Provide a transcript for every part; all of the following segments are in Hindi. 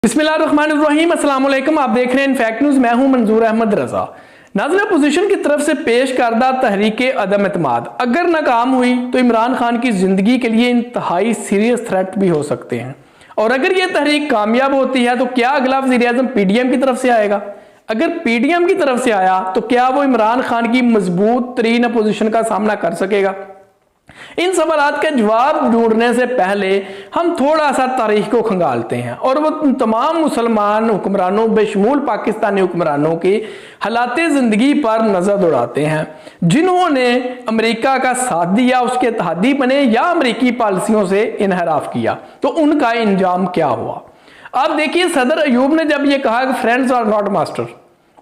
बिस्मिल्लाहिर्रहमानिर्रहीम, अस्सलाम वालेकुम। आप देख रहे हैं इनफैक्ट न्यूज़। मैं हूं मंजूर अहमद रजा। नाज़रीन, अपोजिशन की तरफ से पेश करदा तहरीक अदम एतमाद अगर नाकाम हुई तो इमरान खान की जिंदगी के लिए इंतहाई सीरियस थ्रेट भी हो सकते हैं। और अगर यह तहरीक कामयाब होती है तो क्या अगला वज़ीर आज़म पीडीएम की तरफ से आएगा? अगर पीडीएम की तरफ से आया तो क्या वो इमरान खान की मजबूत तरीन अपोजिशन का सामना कर सकेगा? इन सवालात के जवाब ढूंढने से पहले हम थोड़ा सा तारीख को खंगालते हैं और वो तमाम मुसलमान हुक्मरानों बेशमूल पाकिस्तानी हुक्मरानों की हालात जिंदगी पर नजर दौड़ाते हैं जिन्होंने अमेरिका का साथ दिया, उसके इत्तेहादी बने या अमेरिकी पॉलिसियों से इनहराफ किया, तो उनका इंजाम क्या हुआ। अब देखिए, सदर अयूब ने जब ये कहा कि फ्रेंड्स आर नॉट मास्टर,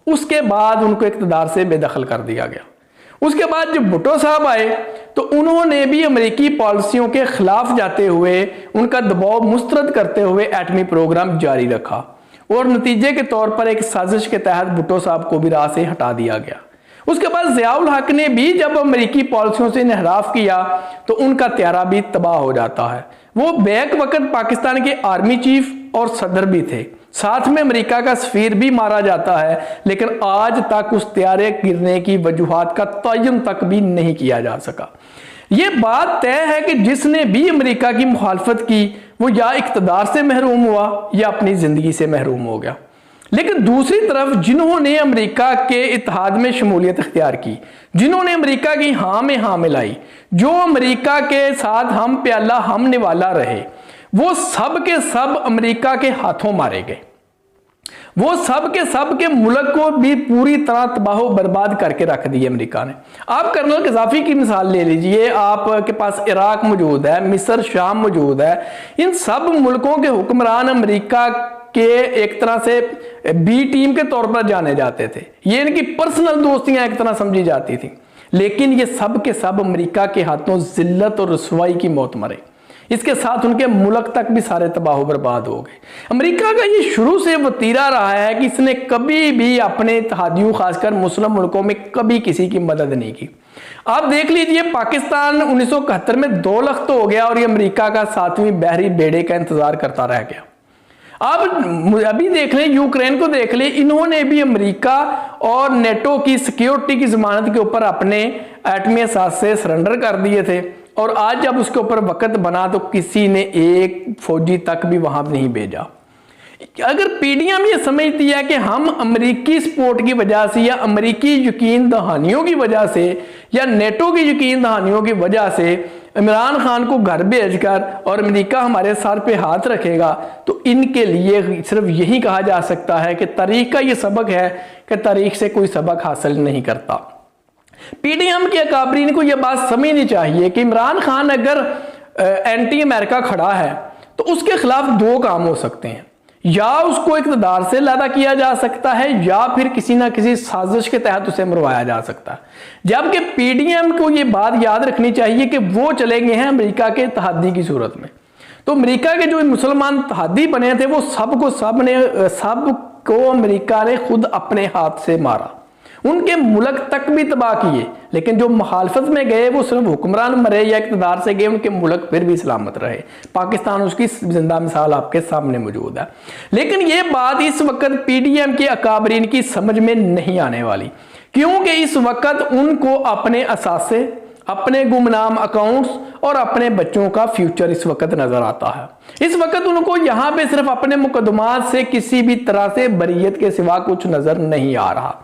उसके बाद उनको इक़्तिदार से बेदखल कर दिया गया। उसके बाद जब भुट्टो साहब आए तो उन्होंने भी अमेरिकी पॉलिसियों के खिलाफ जाते हुए उनका दबाव मुस्तरद करते हुए एटमी प्रोग्राम जारी रखा और नतीजे के तौर पर एक साजिश के तहत भुट्टो साहब को भी राह से हटा दिया गया। उसके बाद ज़ियाउल हक ने भी जब अमेरिकी पॉलिसियों से इनहराफ किया तो उनका त्यारा भी तबाह हो जाता है। वो बैक वक्त पाकिस्तान के आर्मी चीफ और सदर भी थे, साथ में अमेरिका का सफीर भी मारा जाता है, लेकिन आज तक उस त्यारे गिरने की वजूहात का तयन तक भी नहीं किया जा सका। यह बात तय है कि जिसने भी अमेरिका की मुखालफत की वो या इक़्तिदार से महरूम हुआ या अपनी जिंदगी से महरूम हो गया। लेकिन दूसरी तरफ जिन्होंने अमेरिका के इत्तेहाद में शमूलियत इख्तियार की, जिन्होंने अमेरिका की हाँ में हाँ मिलाई, जो अमेरिका के साथ हम प्याला हम निवाला रहे, वो सब के सब अमेरिका के हाथों मारे गए। वो सब के मुल्क को भी पूरी तरह तबाह बर्बाद करके रख दिए अमेरिका ने। आप कर्नल गद्दाफी की मिसाल ले लीजिए, आपके पास इराक मौजूद है, मिस्र, शाम मौजूद है। इन सब मुल्कों के हुक्मरान अमेरिका के एक तरह से बी टीम के तौर पर जाने जाते थे। ये इनकी पर्सनल दोस्तियां एक तरह समझी जाती थी, लेकिन ये सब के सब अमेरिका के हाथों जिल्लत और रसवाई की मौत मरे। इसके साथ उनके मुल्क तक भी सारे तबाह बर्बाद हो गए। अमेरिका का ये शुरू से वतीरा रहा है कि इसने कभी भी अपने इत्तेहादियों खासकर मुस्लिम मुल्कों में कभी किसी की मदद नहीं की। आप देख लीजिए, पाकिस्तान 1971 में 2 लाख तो हो गया और ये अमेरिका का 7वीं बहरी बेड़े का इंतजार करता रह गया। आप अभी देख लें, यूक्रेन को देख लें, इन्होंने भी अमेरिका और नेटो की सिक्योरिटी की जमानत के ऊपर अपने एटमी असासे सरेंडर कर दिए थे और आज जब उसके ऊपर वक्त बना तो किसी ने एक फौजी तक भी वहां नहीं भेजा। अगर पीडीएम ये समझती है कि हम अमेरिकी सपोर्ट की वजह से या अमेरिकी यकीन दहानियों की वजह से या नेटो की यकीन दहानियों की वजह से इमरान खान को घर भेजकर और अमेरिका हमारे सर पे हाथ रखेगा, तो इनके लिए सिर्फ यही कहा जा सकता है कि तारीख का ये सबक है कि तारीख से कोई सबक हासिल नहीं करता। पीडीएम के अकाबरीन को यह बात समझनी चाहिए कि इमरान खान अगर एंटी अमेरिका खड़ा है तो उसके खिलाफ 2 काम हो सकते हैं, या उसको इक़्तिदार से लैदा किया जा सकता है या फिर किसी ना किसी साजिश के तहत उसे मरवाया जा सकता है। जबकि पीडीएम को यह बात याद रखनी चाहिए कि वो चले गए हैं अमेरिका के इत्तेहादी की सूरत में। तो अमेरिका के जो मुसलमान इत्तेहादी बने थे वो सबको अमेरिका ने खुद अपने हाथ से मारा, उनके मुल्क तक भी तबाह किए। लेकिन जो मुखालफत में गए वो सिर्फ हुक्मरान मरे या इक़्तिदार से गए, उनके मुल्क फिर भी सलामत रहे। पाकिस्तान उसकी जिंदा मिसाल आपके सामने मौजूद है। लेकिन ये बात इस वक्त पीडीएम के अकाबरीन की समझ में नहीं आने वाली, क्योंकि इस वक्त उनको अपने असासे, अपने गुमनाम अकाउंट्स और अपने बच्चों का फ्यूचर इस वक्त नजर आता है। इस वक्त उनको यहां पे सिर्फ अपने मुकदमात से किसी भी तरह से बरीयत के सिवा कुछ नजर नहीं आ रहा।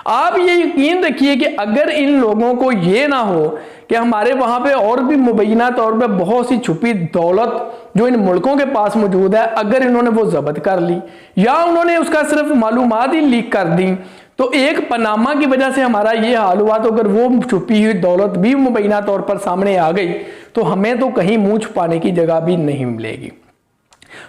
आप ये यकीन रखिए कि अगर इन लोगों को ये ना हो कि हमारे वहां पे और भी मुबैना तौर पे बहुत सी छुपी दौलत जो इन मुल्कों के पास मौजूद है, अगर इन्होंने वो जब्त कर ली या उन्होंने उसका सिर्फ मालूमात ही लीक कर दी, तो एक पनामा की वजह से हमारा ये हाल हुआ, तो अगर वो छुपी हुई दौलत भी मुबैना तौर पर सामने आ गई तो हमें तो कहीं मुंह छुपाने की जगह भी नहीं मिलेगी।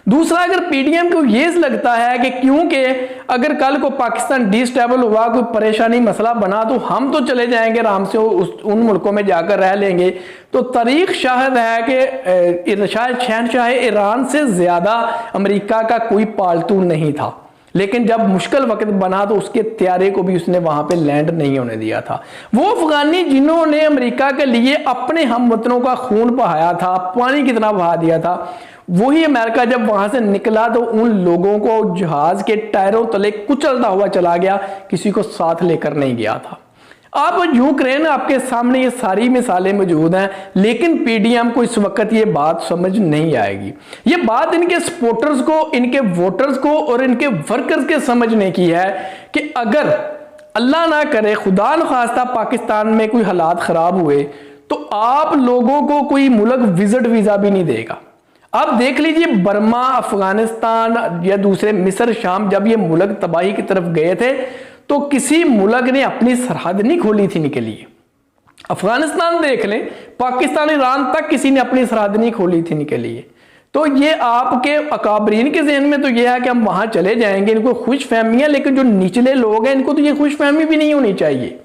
दूसरा, अगर पीडीएम को ये लगता है कि क्योंकि अगर कल को पाकिस्तान डिस्टेबल हुआ, कोई परेशानी मसला बना, तो हम तो चले जाएंगे आराम से उन मुल्कों में जाकर रह लेंगे, तो तारीख शाहिद है कि शायद शहनशाह ईरान से ज्यादा अमेरिका का कोई पालतू नहीं था। लेकिन जब मुश्किल वक्त बना तो उसके त्यारे को भी उसने वहां पे लैंड नहीं होने दिया था। वो अफगानी जिन्होंने अमेरिका के लिए अपने हमवतनों का खून बहाया था, पानी कितना बहा दिया था, वही अमेरिका जब वहां से निकला तो उन लोगों को जहाज के टायरों तले कुचलता हुआ चला गया, किसी को साथ लेकर नहीं गया था। अब यूक्रेन आपके सामने ये सारी मिसालें मौजूद हैं, लेकिन पीडीएम को इस वक्त ये बात समझ नहीं आएगी। ये बात इनके सपोर्टर्स को, इनके वोटर्स को और इनके वर्कर्स के समझने की है कि अगर अल्लाह ना करे, खुदा न खास्ता पाकिस्तान में कोई हालात खराब हुए तो आप लोगों को कोई मुल्क विजिट वीजा भी नहीं देगा। आप देख लीजिए बर्मा, अफगानिस्तान या दूसरे मिस्र, शाम, जब ये मुल्क तबाही की तरफ गए थे तो किसी मुल्क ने अपनी सरहद नहीं खोली थी इनके लिए। अफगानिस्तान देख लें, पाकिस्तान, ईरान तक किसी ने अपनी सरहद नहीं खोली थी इनके लिए। तो ये आपके अकाबरीन के जहन में तो ये है कि हम वहां चले जाएंगे, इनको खुश फहमी है, लेकिन जो निचले लोग हैं इनको तो ये खुश फहमी भी नहीं होनी चाहिए।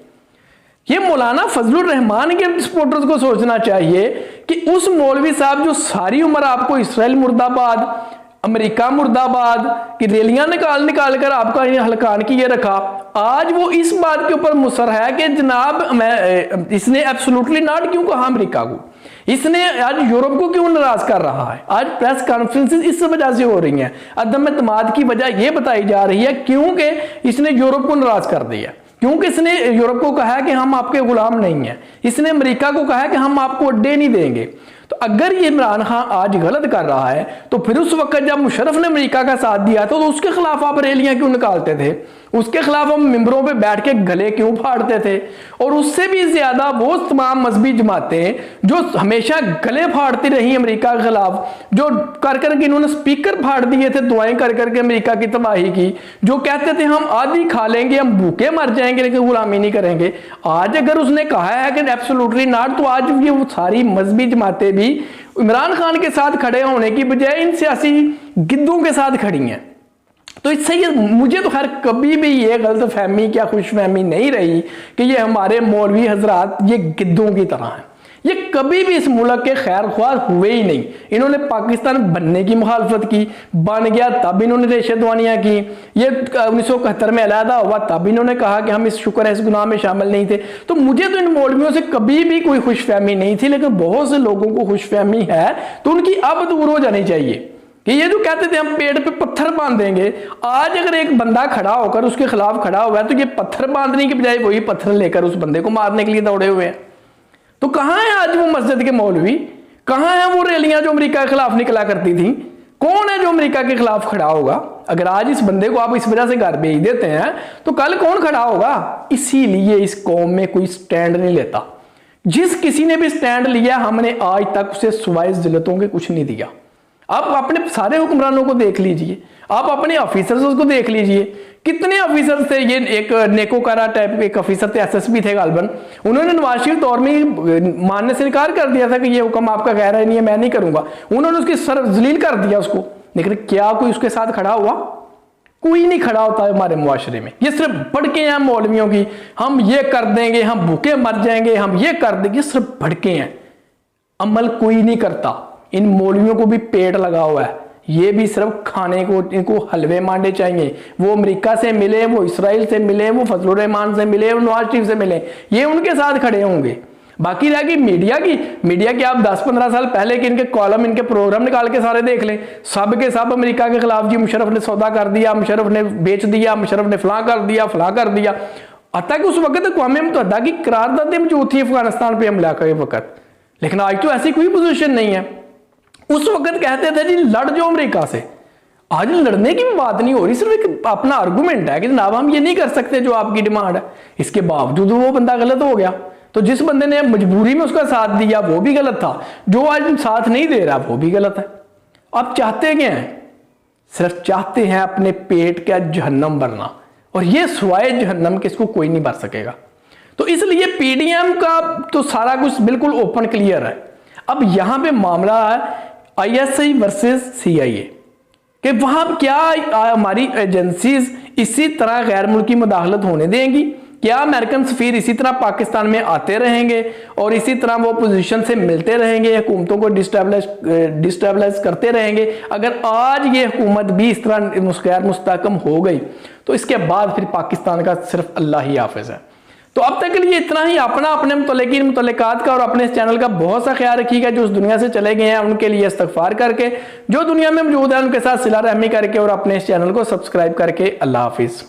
ये मौलाना फजलुर रहमान के सपोर्टर्स को सोचना चाहिए कि उस मौलवी साहब जो सारी उम्र आपको इसराइल मुर्दाबाद, अमेरिका मुर्दाबाद की रैलियां निकाल निकाल कर आपका हलकान किए रखा, आज वो इस बात के ऊपर मुसर है कि जनाब इसने एब्सोल्युटली नॉट क्यों कहा अमेरिका को, इसने आज यूरोप को क्यों नाराज कर रहा है। आज प्रेस कॉन्फ्रेंसेस इस वजह से हो रही हैं, अदम एतमाद की वजह यह बताई जा रही है क्योंकि इसने यूरोप को नाराज कर दिया, क्योंकि इसने यूरोप को कहा कि हम आपके गुलाम नहीं हैं, इसने अमेरिका को कहा कि हम आपको अड्डे नहीं देंगे। तो अगर ये इमरान खान आज गलत कर रहा है तो फिर उस वक्त जब मुशर्रफ ने अमेरिका का साथ दिया था तो उसके खिलाफ आप रैलियां क्यों निकालते थे, उसके खिलाफ हम मिंबरों पे बैठ के गले क्यों फाड़ते थे। और उससे भी ज्यादा वो तमाम मजहबी जमातें जो हमेशा गले फाड़ती रही अमेरिका के खिलाफ, जो कर करके इन्होंने स्पीकर फाड़ दिए थे, दुआएं कर करके अमेरिका की तबाही की, जो कहते थे हम आधी खा लेंगे, हम भूखे मर जाएंगे लेकिन गुलामी नहीं करेंगे। आज अगर उसने कहा है कि एब्सोल्युटली नॉट, तो आज ये वो सारी मजहबी जमातें भी इमरान खान के साथ खड़े होने की बजाय इन सियासी गिद्धों के साथ खड़ी हैं। तो इससे ये मुझे तो खैर कभी भी ये गलत फहमी क्या खुशफहमी नहीं रही कि ये हमारे मौलवी हजरात ये गिद्धों की तरह हैं। ये कभी भी इस मुल्क के खैर ख्वाह हुए ही नहीं। इन्होंने पाकिस्तान बनने की मुखालफत की, बन गया तब इन्होंने रेशदवानियां की, ये 1971 में अलहदा हुआ तब इन्होंने कहा कि हम इस शुक्र है इस गुनाह में शामिल नहीं थे। तो मुझे तो इन मौलवियों से कभी भी कोई खुशफहमी नहीं थी, लेकिन बहुत से लोगों को खुशफहमी है, तो उनकी अब दूर हो जानी चाहिए कि ये जो कहते थे हम पेड़ पे पत्थर बांध देंगे, आज अगर एक बंदा खड़ा होकर उसके खिलाफ खड़ा हुआ है तो ये पत्थर बांधने की बजाय वही पत्थर लेकर उस बंदे को मारने के लिए दौड़े हुए हैं। तो कहां है आज वो मस्जिद के मौलवी, कहां है वो रैलियां जो अमेरिका के खिलाफ निकला करती थी, कौन है जो अमेरिका के खिलाफ खड़ा होगा। अगर आज इस बंदे को आप इस वजह से घर भेज देते हैं तो कल कौन खड़ा होगा। इसीलिए इस कौम में कोई स्टैंड नहीं लेता। जिस किसी ने भी स्टैंड लिया हमने आज तक उसे सिवाय जिल्लतों के कुछ नहीं दिया। आप अपने सारे हुक्मरानों को देख लीजिए, आप अपने ऑफिसर्स को देख लीजिए, कितने ऑफिसर थे। ये एक नेकोकारा टाइप के एक ऑफिसर थे, एसएसपी थे गालबन, उन्होंने नवाज शरीफ दौर में मानने से इनकार कर दिया था कि ये हुक्म आपका गैर है, नहीं है, मैं नहीं करूंगा। उन्होंने उसकी सर जलील कर दिया उसको, लेकिन क्या कोई उसके साथ खड़ा हुआ? कोई नहीं खड़ा होता है हमारे मुआशरे में। ये सिर्फ भड़के हैं मौलवियों की, हम ये कर देंगे, हम भूखे मर जाएंगे, हम ये कर देंगे, सिर्फ भड़के हैं, अमल कोई नहीं करता। इन मौलवियों को भी पेट लगा हुआ है, ये भी सिर्फ खाने को, इनको हलवे मांडे चाहिए। वो अमेरिका से मिले, वो इसराइल से मिले, वो फजलुर रहमान से मिले, वो नवाज शरीफ से मिले, ये उनके साथ खड़े होंगे। बाकी रह गई मीडिया की आप 10-15 साल पहले के इनके कॉलम, इनके प्रोग्राम निकाल के सारे देख लें, सब के सब अमेरिका के खिलाफ जी मुशर्रफ ने सौदा कर दिया, मुशर्रफ ने बेच दिया, मुशर्रफ ने फलां कर दिया, फलां कर दिया। हत्ता कि उस वक्त अक़वाम मुत्तहिदा की करारदादें मौजूद थी अफगानिस्तान पर हमला के वक्त, लेकिन आज तो ऐसी कोई पोजीशन नहीं है। उस वक्त कहते थे जी लड़ जाओ अमेरिका से, आज लड़ने की भी बात नहीं हो रही, सिर्फ एक अपना आर्गुमेंट है कि जनाब हम ये नहीं कर सकते जो आपकी डिमांड है। इसके बावजूद वो बंदा गलत हो गया। तो जिस बंदे ने मजबूरी में उसका साथ दिया वो भी गलत था, जो आज साथ नहीं दे रहा वो भी गलत है। आप चाहते क्या हैं? सिर्फ चाहते हैं अपने पेट का जहन्नम भरना, और ये सिवाय जहन्नम के इसको कोई नहीं भर सकेगा। तो इसलिए पीडीएम का तो सारा कुछ बिल्कुल ओपन क्लियर है। अब यहां पे मामला है आईएसआई वर्सेस सीआईए कि वहां क्या हमारी एजेंसीज इसी तरह गैर मुल्की मुदाखलत होने देंगी? क्या अमेरिकन सफीर इसी तरह पाकिस्तान में आते रहेंगे और इसी तरह वो पोजीशन से मिलते रहेंगे, हुकूमतों को डिस्टेबलाइज करते रहेंगे? अगर आज ये हुकूमत भी इस तरह गैर मुस्तहकम हो गई तो इसके बाद फिर पाकिस्तान का सिर्फ अल्लाह ही हाफिज है। तो अब तक के लिए इतना ही। अपना अपने मुतल्लिकात का और अपने इस चैनल का बहुत सा ख्याल रखिएगा। जो उस दुनिया से चले गए हैं उनके लिए इस्तगफार करके, जो दुनिया में मौजूद है उनके साथ सिला रहमी करके और अपने इस चैनल को सब्सक्राइब करके। अल्लाह हाफिज़।